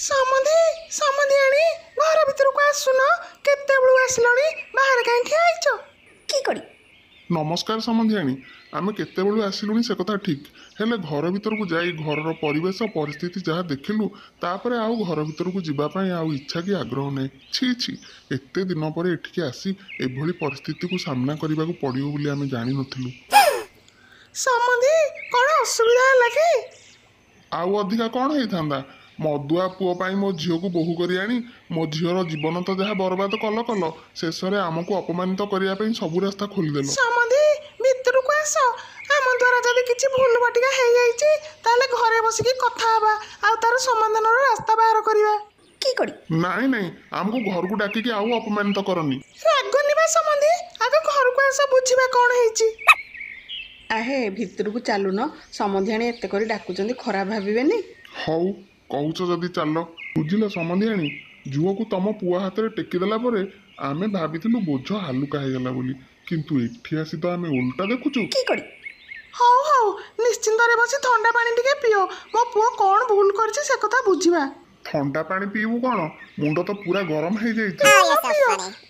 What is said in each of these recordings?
ସମଧି ସମଧିଆଣୀ ଘର ଭିତରକୁ ଆସୁନ। କେତେବେଳୁ ଆସିଲଣି? ବାହାରେ କାହିଁ ଠିଆ ହେଇଛ? କି କରି ନମସ୍କାର ସମନ୍ଧିଆଣୀ। ଆମେ କେତେବେଳୁ ଆସିଲୁଣି ସେ କଥା ଠିକ୍, ହେଲେ ଘର ଭିତରକୁ ଯାଇ ଘରର ପରିବେଶ ପରିସ୍ଥିତି ଯାହା ଦେଖିଲୁ ତାପରେ ଆଉ ଘର ଭିତରକୁ ଯିବା ପାଇଁ ଆଉ ଇଚ୍ଛା କି ଆଗ୍ରହ ନାହିଁ। ଛି ଏତେ ଦିନ ପରେ ଏଠିକି ଆସି ଏଭଳି ପରିସ୍ଥିତିକୁ ସାମ୍ନା କରିବାକୁ ପଡ଼ିବ ବୋଲି ଆମେ ଜାଣିନଥିଲୁ। ସମଧି କଣ ଅସୁବିଧା ହେଲା କି? ଆଉ ଅଧିକା କ'ଣ ହେଇଥାନ୍ତା? ମଦୁଆ ପୁଅ ପାଇଁ ମୋ ଝିଅକୁ ବୋହୂ କରି ଆଣି ମୋ ଝିଅର ଜୀବନ ତ ଯାହା ବରବାଦ କଲ, ଶେଷରେ ଆମକୁ ଅପମାନିତ କରିବା ପାଇଁ ସବୁ ରାସ୍ତା ଖୋଲିଦେଲ। ସମଧି ଭିତରକୁ ଆସ। ଆମ ଦ୍ୱାରା ଯଦି କିଛି ଭୁଲ ଭଟିକା ହେଇଯାଇଛି ତାହେଲେ ଘରେ ବସିକି କଥା ହେବା ଆଉ ତାର ସମାଧାନର ରାସ୍ତା ବାହାର କରିବା। କି କରି ନାଇଁ ଆମକୁ ଘରକୁ ଡାକିକି ଆଉ ଅପମାନିତ କରନି। ରାଗନି ବା ସମଧି, ଆଗ ଘରକୁ ଆସ, ବୁଝିବା କ'ଣ ହେଇଛି। ଆହେ ଭିତରକୁ ଚାଲୁନ। ସମଧିଆଣୀ ଏତେ କରି ଡାକୁଛନ୍ତି, ଖରାପ ଭାବିବେନି। ହଉ କହୁଛ ଯଦି ଚାଲ। ବୁଝିଲ ସମନ୍ଧିଆଣୀ, ଝୁଅକୁ ତମ ପୁଅ ହାତରେ ଟେକିଦେଲା ପରେ ଆମେ ଭାବିଥିଲୁ ବୋଝ ହାଲୁକା ହେଇଗଲା ବୋଲି, କିନ୍ତୁ ଏଠି ଆସି ତ ଆମେ ଓଲଟା ଦେଖୁଛୁ। କି କରି ହଉ ନିଶ୍ଚିନ୍ତରେ ବସି ଥଣ୍ଡା ପାଣି ଟିକେ ପିଅ। ମୋ ପୁଅ କ'ଣ ଭୁଲ କରିଛି ସେ କଥା ବୁଝିବା। ଥଣ୍ଡା ପାଣି ପିଇବୁ କ'ଣ? ମୁଣ୍ଡ ତ ପୁରା ଗରମ ହେଇଯାଇଛି।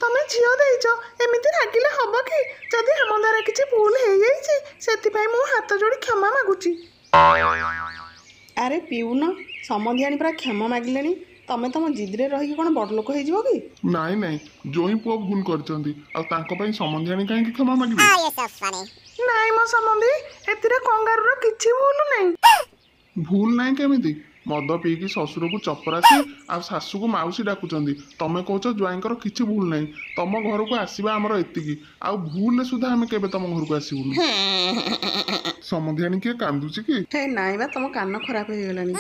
ତମେ ଝିଅ ଦେଇଛ, ଏମିତି ରାଗିଲେ ହବ କି? ଯଦି ଆମ ଦ୍ୱାରା କିଛି ଭୁଲ ହେଇଯାଇଛି ସେଥିପାଇଁ ମୁଁ ହାତ ଯୋଡ଼ି କ୍ଷମା ମାଗୁଛି। ଆରେ ପିଉନ, ସମଧିଆଣୀ ପୁରା କ୍ଷମା ମାଗିଲେଣି। ତମେ ତମ ଜିଦ୍ରେ ରହିକି କ'ଣ ବଡ଼ ଲୋକ ହେଇଯିବ କି? ନାଇଁ ଜୋଇଁ ପୁଅ ଭୁଲ କରିଛନ୍ତି, ଆଉ ତାଙ୍କ ପାଇଁ ସମନ୍ଧିଆଣୀ କାହିଁକି କ୍ଷମା ମାଗିବେ? ନାଇଁ ମୋ ସମଧି, ଏଥିରେ କଙ୍ଗାରୁର କିଛି ଭୁଲ ନାହିଁ। ଭୁଲ ନାହିଁ କେମିତି? ମଦ ପିଇକି ଶ୍ୱଶୁରକୁ ଚପରାସି ଆଉ ଶାଶୁକୁ ମାଉସୀ ଡାକୁଛନ୍ତି, ତମେ କହୁଛ ଜ୍ୱାଇଁଙ୍କର କିଛି ଭୁଲ ନାହିଁ। ତମ ଘରକୁ ଆସିବା ଆମର ଏତିକି, ଆଉ ଭୁଲରେ ସୁଦ୍ଧା ଆମେ କେବେ ତମ ଘରକୁ ଆସିବୁନି। ସମଧିଆଣୀ କିଏ କାନ୍ଦୁଛି କି? ହେ ନାଇଁ ବା, ତମ କାନ ଖରାପ ହେଇଗଲାଣି।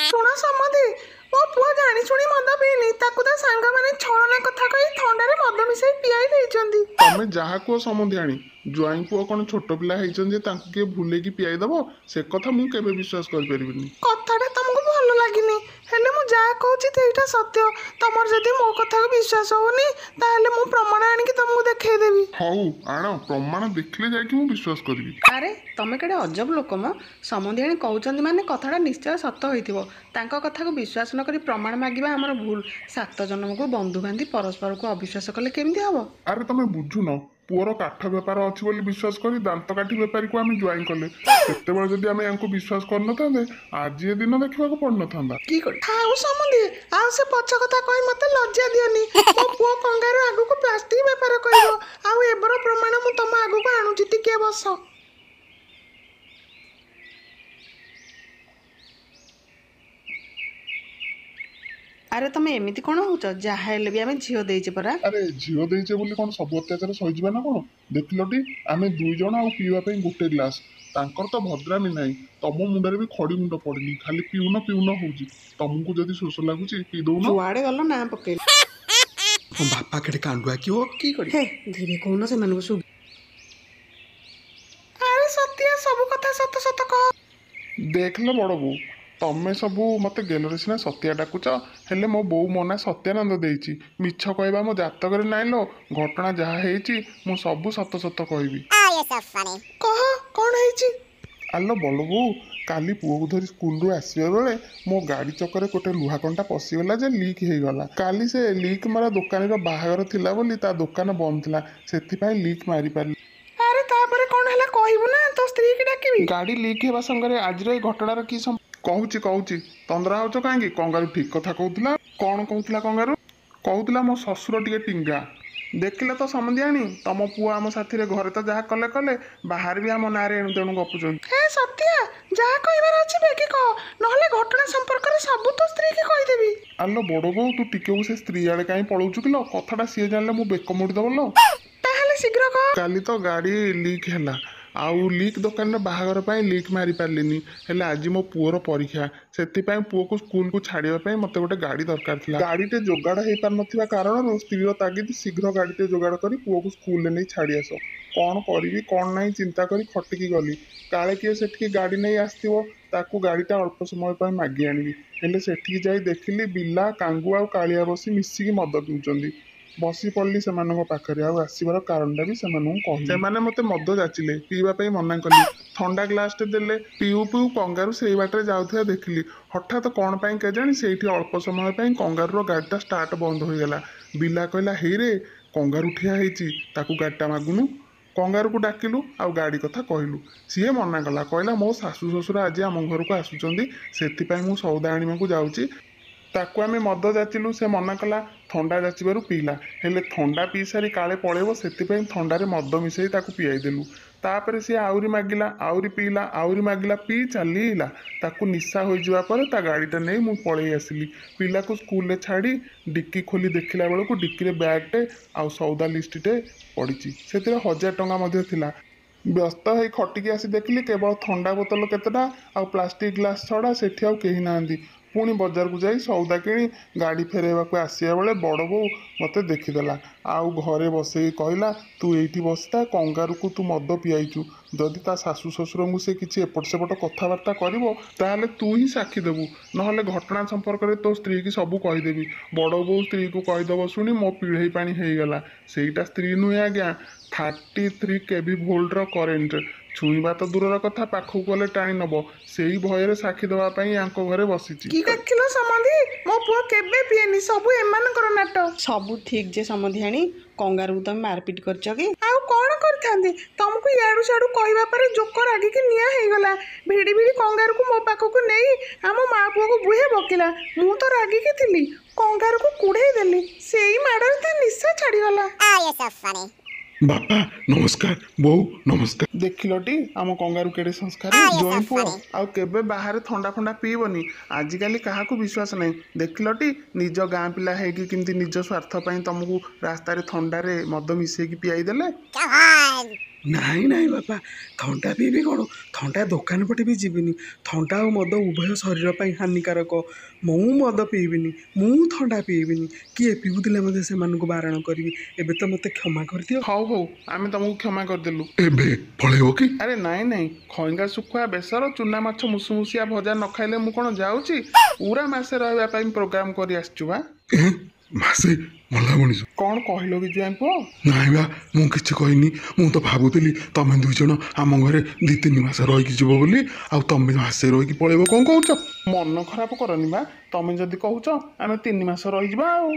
ଶୁଣ ସମଧି, ମୋ ପୁଅ ଜାଣି ଶୁଣି ମଦ ପିଇନି, ତାକୁ ତା ସାଙ୍ଗମାନେ ଛଳନା କଥା କହି ଥଣ୍ଡାରେ ମଦ ମିଶାଇ ପିଆଇ ଦେଇଛନ୍ତି। ତମେ ଯାହା କୁହ ସମନ୍ଧିଆଣୀ, ଜ୍ୱାଇଁ ପୁଅ କ'ଣ ଛୋଟ ପିଲା ହେଇଛନ୍ତି ଯେ ତାଙ୍କୁ କିଏ ଭୁଲେଇକି ପିଆଇ ଦବ? ସେ କଥା ମୁଁ କେବେ ବିଶ୍ୱାସ କରିପାରିବିନି। କଥାଟା ତମକୁ ଭଲ ଲାଗିନି, ହେଲେ ମୁଁ ଯାହା କହୁଛି ସେଇଟା ସତ୍ୟ। ତମର ଯଦି ମୋ କଥାକୁ ବିଶ୍ୱାସ ହଉନି ତାହେଲେ ମୁଁ ପ୍ରମାଣ ଆଣିକି ତମକୁ ଦେଖେଇଦେବି। ହଉ ଆଣ, ପ୍ରମାଣ ଦେଖିଲେ ଯାଇକି ମୁଁ ବିଶ୍ୱାସ କରିବି। ଆରେ ତମେ କେଡ଼େ ଅଜବ ଲୋକ ମ। ସମଧିଆଣୀ କହୁଛନ୍ତି ମାନେ କଥାଟା ନିଶ୍ଚୟ ସତ ହୋଇଥିବ। ତାଙ୍କ କଥାକୁ ବିଶ୍ୱାସ ନ କରି ପ୍ରମାଣ ମାଗିବା ଆମର ଭୁଲ। 7 ଜନ୍ମକୁ ବନ୍ଧୁ ବାନ୍ଧି ପରସ୍ପରକୁ ଅବିଶ୍ୱାସ କଲେ କେମିତି ହବ? ଆରେ ତମେ ବୁଝୁନ, ପୁଅର କାଠ ବେପାର ଅଛି ବୋଲି ବିଶ୍ୱାସ କରି ଦାନ୍ତକାଠି ବେପାରୀକୁ ଆମେ ଜ୍ୱାଇଁ କଲେ। ସେତେବେଳେ ଯଦି ଆମେ ୟାଙ୍କୁ ବିଶ୍ୱାସ କରିନଥାନ୍ତେ ଆଜି ଏ ଦିନ ଦେଖିବାକୁ ପଡ଼ିନଥାନ୍ତା। କି କରି ଥାଉ ସମଧି, ଆଉ ସେ ପଛ କଥା କହି ମତେ ଲଜ୍ଜା ଦିଅନି। ମୋ ପୁଅ କଙ୍ଗାରୁ ଆଗକୁ ପ୍ଲାଷ୍ଟିକ ବେପାର କରିବ, ଆଉ ଏବେର ପ୍ରମାଣ ମୁଁ ତମ ଆଗକୁ ଆଣୁଛି, ଟିକେ ବସ। ଆରେ ତମେ ଏମିତି କ'ଣ ହଉଛ? ଯାହା ହେଲେ ବି ଆମେ ଝିଅ ଦେଇଛେ ପରା। ଆରେ ଝିଅ ଦେଇଛେ ବୋଲି କ'ଣ ସବୁ ଅତ୍ୟାଚାର ସହିଯିବା ନା କ'ଣ? ଦେଖିଲଟି, ଆମେ 2 ଜଣ ଆଉ ପିଇବା ପାଇଁ ଗୋଟେ ଗ୍ଲାସ। ତାଙ୍କର ତ ଭଦ୍ରାମୀ ନାହିଁ, ତମ ମୁଣ୍ଡରେ ବି ଖଡ଼ି ମୁଣ୍ଡ ପଡ଼ିନି, ଖାଲି ପିଉନ ହଉଛି। ତମକୁ ଯଦି ଶୋଷ ଲାଗୁଛି ପିଇ ଦଉନ। ଯୁଆଡ଼େ ଗଲ ନା ପକେଇଲ। ବାପା କେଡ଼େ କାଣ୍ଡୁଆ କି ଓ। କି କରି ହେ ଧୀରେ କହୁନ, ସେମାନଙ୍କୁ ଶୁଭ। ଆରେ ସତ୍ୟା, ସବୁ କଥା ସତ କହ। ଦେଖିଲ ବଡ଼ ବୋଉ, ତମେ ସବୁ ମତେ ଗେଲରେ ସିନା ସତ୍ୟା ଡାକୁଛ, ହେଲେ ମୋ ବୋଉ ମୋ ନାଁ ସତ୍ୟାନନ୍ଦ ଦେଇଛି। ମିଛ କହିବା ମୋ ଜାତକରେ ନାଇଁ ଲୋ। ଘଟଣା ଯାହା ହେଇଛି ମୁଁ ସବୁ ସତ କହିବି। କହ, କ'ଣ ହେଇଛି? ଆଲୋ ବଡ଼ ବୋଉ, କାଲି ପୁଅକୁ ଧରି ସ୍କୁଲରୁ ଆସିବା ବେଳେ ମୋ ଗାଡ଼ି ଚକରେ ଗୋଟେ ଲୁହା କଣ୍ଟା ପଶିଗଲା ଯେ ଲିକ୍ ହେଇଗଲା। କାଲି ସେ ଲିକ୍ ମାରା ଦୋକାନୀର ବାହାଘର ଥିଲା ବୋଲି ତା ଦୋକାନ ବନ୍ଦ ଥିଲା, ସେଥିପାଇଁ ଲିକ୍ ମାରିପାରିଲି। ଆରେ ତାପରେ କ'ଣ ହେଲା କହିବୁ ନା ତୋ ସ୍ତ୍ରୀକି ଡାକିବି? ଗାଡ଼ି ଲିକ୍ ହେବା ସାଙ୍ଗରେ ଆଜିର ଏଇ ଘଟଣାର କି କହୁଛି ତନ୍ଦ୍ରା ହଉଛ କାହିଁକି? କଙ୍ଗାରୁ ଠିକ କଥା କହୁଥିଲା। କ'ଣ କହୁଥିଲା କଙ୍ଗାରୁ? କହୁଥିଲା ମୋ ଶ୍ୱଶୁର ଟିକେ ଟିଙ୍ଗା। ଦେଖିଲେ ତ ସମଧିଆଣୀ, ତମ ପୁଅ ଆମ ସାଥିରେ ଘରେ ତ ଯାହା କଲେ, ବାହାରେ ବି ଆମ ନାଁରେ ଏଣୁ ତେଣୁ ଗପୁଛନ୍ତି। ହେ ସତ୍ୟା, ଯାହା କହିବାର ଅଛି ବେଗି କହ, ନହେଲେ ଘଟଣା ସମ୍ପର୍କରେ ସବୁ ତୋ ସ୍ତ୍ରୀକି କହିଦେବି। ଆଲୋ ବଡ଼ ବୋଉ, ତୁ ଟିକେକୁ ସେ ସ୍ତ୍ରୀ ଆଡ଼େ କାହିଁ ପଳଉଛୁ କିଲୋ? କଥାଟା ସିଏ ଜାଣିଲେ ମୁଁ ବେକ ମୋଡ଼ିଦବ ଲୋ। ତାହେଲେ ଶୀଘ୍ର କହ। କାଲି ତ ଗାଡ଼ି ଲିକ୍ ହେଲା, ଆଉ ଲିକ୍ ଦୋକାନର ବାହାଘର ପାଇଁ ଲିକ୍ ମାରି ପାରିଲିନି। ହେଲେ ଆଜି ମୋ ପୁଅର ପରୀକ୍ଷା, ସେଥିପାଇଁ ପୁଅକୁ ସ୍କୁଲକୁ ଛାଡ଼ିବା ପାଇଁ ମୋତେ ଗୋଟେ ଗାଡ଼ି ଦରକାର ଥିଲା। ଗାଡ଼ିଟେ ଯୋଗାଡ଼ ହେଇପାରୁନଥିବା କାରଣରୁ ସ୍ତ୍ରୀର ତାଗିଦ ଶୀଘ୍ର ଗାଡ଼ିଟେ ଯୋଗାଡ଼ କରି ପୁଅକୁ ସ୍କୁଲରେ ନେଇ ଛାଡ଼ି ଆସ। କ'ଣ କରିବି କ'ଣ ନାହିଁ ଚିନ୍ତା କରି ଖଟିକି ଗଲି। କାଳେ କିଏ ସେଠିକି ଗାଡ଼ି ନେଇ ଆସିଥିବ, ତାକୁ ଗାଡ଼ିଟା ଅଳ୍ପ ସମୟ ପାଇଁ ମାଗି ଆଣିବି। ହେଲେ ସେଠିକି ଯାଇ ଦେଖିଲି ବିଲା, କାଙ୍ଗୁ ଆଉ କାଳିଆ ବସି ମିଶିକି ମଦ ପିଉଛନ୍ତି। ବସି ପଡ଼ିଲି ସେମାନଙ୍କ ପାଖରେ ଆଉ ଆସିବାର କାରଣଟା ବି ସେମାନଙ୍କୁ କହିଲି। ସେମାନେ ମୋତେ ମଦ ଯାଚିଲେ, ପିଇବା ପାଇଁ ମନା କଲି। ଥଣ୍ଡା ଗ୍ଲାସଟେ ଦେଲେ, ପିଉ ପିଉ କଙ୍ଗାରୁ ସେଇ ବାଟରେ ଯାଉଥିବା ଦେଖିଲି। ହଠାତ୍ କ'ଣ ପାଇଁ କେଜାଣି ସେଇଠି ଅଳ୍ପ ସମୟ ପାଇଁ କଙ୍ଗାରୁର ଗାଡ଼ିଟା ଷ୍ଟାର୍ଟ ବନ୍ଦ ହୋଇଗଲା। ବିଲା କହିଲା, ହେଇରେ କଙ୍ଗାରୁ ଠିଆ ହେଇଛି, ତାକୁ ଗାଡ଼ିଟା ମାଗୁନୁ। କଙ୍ଗାରୁକୁ ଡାକିଲୁ ଆଉ ଗାଡ଼ି କଥା କହିଲୁ। ସିଏ ମନା କଲା, କହିଲା ମୋ ଶାଶୁ ଶ୍ୱଶୁର ଆଜି ଆମ ଘରକୁ ଆସୁଛନ୍ତି, ସେଥିପାଇଁ ମୁଁ ସଉଦା ଆଣିବାକୁ ଯାଉଛି। ତାକୁ ଆମେ ମଦ ଯାଚିଲୁ, ସେ ମନା କଲା। ଥଣ୍ଡା ଯାଚିବାରୁ ପିଇଲା, ହେଲେ ଥଣ୍ଡା ପିଇ ସାରି କାଳେ ପଳେଇବ, ସେଥିପାଇଁ ଥଣ୍ଡାରେ ମଦ ମିଶାଇ ତାକୁ ପିଆଇ ଦେଲୁ। ତାପରେ ସିଏ ଆହୁରି ମାଗିଲା, ଆହୁରି ପିଇଲା, ଆହୁରି ମାଗିଲା, ପିଇ ଚାଲିଲା। ତାକୁ ନିଶା ହୋଇଯିବା ପରେ ତା ଗାଡ଼ିଟା ନେଇ ମୁଁ ପଳେଇ ଆସିଲି। ପିଲାକୁ ସ୍କୁଲରେ ଛାଡ଼ି ଡିକି ଖୋଲି ଦେଖିଲା ବେଳକୁ ଡିକିରେ ବ୍ୟାଗ୍ଟେ ଆଉ ସଉଦା ଲିଷ୍ଟଟେ ପଡ଼ିଛି। ସେଥିରେ 1000 ଟଙ୍କା ମଧ୍ୟ ଥିଲା। ବ୍ୟସ୍ତ ହେଇ ଖଟିକି ଆସି ଦେଖିଲି କେବଳ ଥଣ୍ଡା ବୋତଲ କେତେଟା ଆଉ ପ୍ଲାଷ୍ଟିକ୍ ଗ୍ଲାସ୍ ଛଡ଼ା ସେଠି ଆଉ କେହି ନାହାନ୍ତି। ପୁଣି ବଜାରକୁ ଯାଇ ସଉଦା କିଣି ଗାଡ଼ି ଫେରାଇବାକୁ ଆସିବା ବେଳେ ବଡ଼ ବୋଉ ମୋତେ ଦେଖିଦେଲା ଆଉ ଘରେ ବସେଇ କହିଲା, ତୁ ଏଇଠି ବସିଥା, କଙ୍ଗାରୁକୁ ତୁ ମଦ ପିଆଇଛୁ। ଯଦି ତା ଶାଶୁ ଶ୍ୱଶୁରଙ୍କୁ ସେ କିଛି ଏପଟ ସେପଟ କଥାବାର୍ତ୍ତା କରିବ ତାହେଲେ ତୁ ହିଁ ସାକ୍ଷୀ ଦେବୁ, ନହେଲେ ଘଟଣା ସମ୍ପର୍କରେ ତୋ ସ୍ତ୍ରୀକି ସବୁ କହିଦେବି। ବଡ଼ ବୋଉ ସ୍ତ୍ରୀକୁ କହିଦେବ ଶୁଣି ମୋ ପିଢ଼େଇ ପାଣି ହେଇଗଲା। ସେଇଟା ସ୍ତ୍ରୀ ନୁହେଁ ଆଜ୍ଞା, 33 kV ଭୋଲ୍ଟର କରେଣ୍ଟ। ଛୁଇଁବା ତ ଦୂରର କଥା, ପାଖକୁ ଗଲେ ଟାଣି ନେବ। ସେଇ ଭୟରେ ସାକ୍ଷୀ ଦେବା ପାଇଁ ୟାଙ୍କ ଘରେ ବସିଛି। କି ଦେଖିଲ ସମଧି, ମୋ ପୁଅ କେବେ ପିଏନି, ସବୁ ଏମାନଙ୍କର ନାଟ। ସବୁ ଠିକ୍ ଯେ ସମଧିଆଣୀ, କଙ୍ଗାରୁକୁ ତମେ ମାରପିଟ କରିଛ କି? ଆଉ କ'ଣ କରିଥାନ୍ତି, ତମକୁ ଇଆଡୁ ସିଆଡୁ କହିବା ପରେ ଜୋକ ରାଗିକି ନିଆଁ ହେଇଗଲା। ଭିଡ଼ି ଭିଡ଼ି କଙ୍ଗାରୁକୁ ମୋ ପାଖକୁ ନେଇ ଆମ ମା ପୁଅକୁ ବୁହେ ବକିଲା। ମୁଁ ତ ରାଗିକି ଥିଲି, କଙ୍ଗାରୁକୁ କୁଢ଼େଇ ଦେଲି, ସେଇ ମାଡ଼ରେ ତା ନିଶା ଛାଡ଼ିଗଲା। ବାପା ନମସ୍କାର, ବୋଉ ନମସ୍କାର। ଦେଖିଲଟି ଆମ କଙ୍ଗାରୁ କେଡ଼େ ସଂସ୍କାରୀ। ଜୋଇଁ ପୁଅ ଆଉ କେବେ ବାହାରେ ଥଣ୍ଡା ଫଣ୍ଡା ପିଇବନି। ଆଜିକାଲି କାହାକୁ ବିଶ୍ୱାସ ନାହିଁ। ଦେଖିଲଟି ନିଜ ଗାଁ ପିଲା ହେଇକି କେମିତି ନିଜ ସ୍ୱାର୍ଥ ପାଇଁ ତମକୁ ରାସ୍ତାରେ ଥଣ୍ଡାରେ ମଦ ମିଶେଇକି ପିଆଇ ଦେଲେ। ନାଇଁ ନାଇଁ ବାପା, ଥଣ୍ଡା ପିଇବି କ'ଣ? ଥଣ୍ଡା ଦୋକାନ ପଟେ ବି ଯିବିନି। ଥଣ୍ଡା ଆଉ ମଦ ଉଭୟ ଶରୀର ପାଇଁ ହାନିକାରକ। ମୁଁ ମଦ ପିଇବିନି, ମୁଁ ଥଣ୍ଡା ପିଇବିନି। କିଏ ପିଉଥିଲେ ମଧ୍ୟ ସେମାନଙ୍କୁ ବାରଣ କରିବି। ଏବେ ତ ମୋତେ କ୍ଷମା କରିଦିଅ। ହଉ ହଉ, ଆମେ ତମକୁ କ୍ଷମା କରିଦେଲୁ। ଏବେ ପଳେଇବ କି? ଆରେ ନାଇଁ ନାଇଁ, ଖଇଙ୍ଗା ଶୁଖୁଆ ବେସର, ଚୁନା ମାଛ ମୁସୁମୁସିଆ ଭଜା ନ ଖାଇଲେ ମୁଁ କ'ଣ ଯାଉଛି? ପୁରା ମାସେ ରହିବା ପାଇଁ ପ୍ରୋଗ୍ରାମ କରି ଆସିଛୁ ବା। ମାସେ? ମଲା ମଣିଷ କ'ଣ କହିଲ କି ଜୁଆଇଁ ପୁଅ? ନାଇଁ ବା, ମୁଁ କିଛି କହିନି। ମୁଁ ତ ଭାବୁଥିଲି ତମେ 2 ଜଣ ଆମ ଘରେ 2-3 ମାସ ରହିକି ଯିବ ବୋଲି, ଆଉ ତମେ ମାସେ ରହିକି ପଳେଇବ। କ'ଣ କହୁଛ? ମନ ଖରାପ କରନି ବା, ତମେ ଯଦି କହୁଛ ଆମେ 3 ମାସ ରହିଯିବା ଆଉ।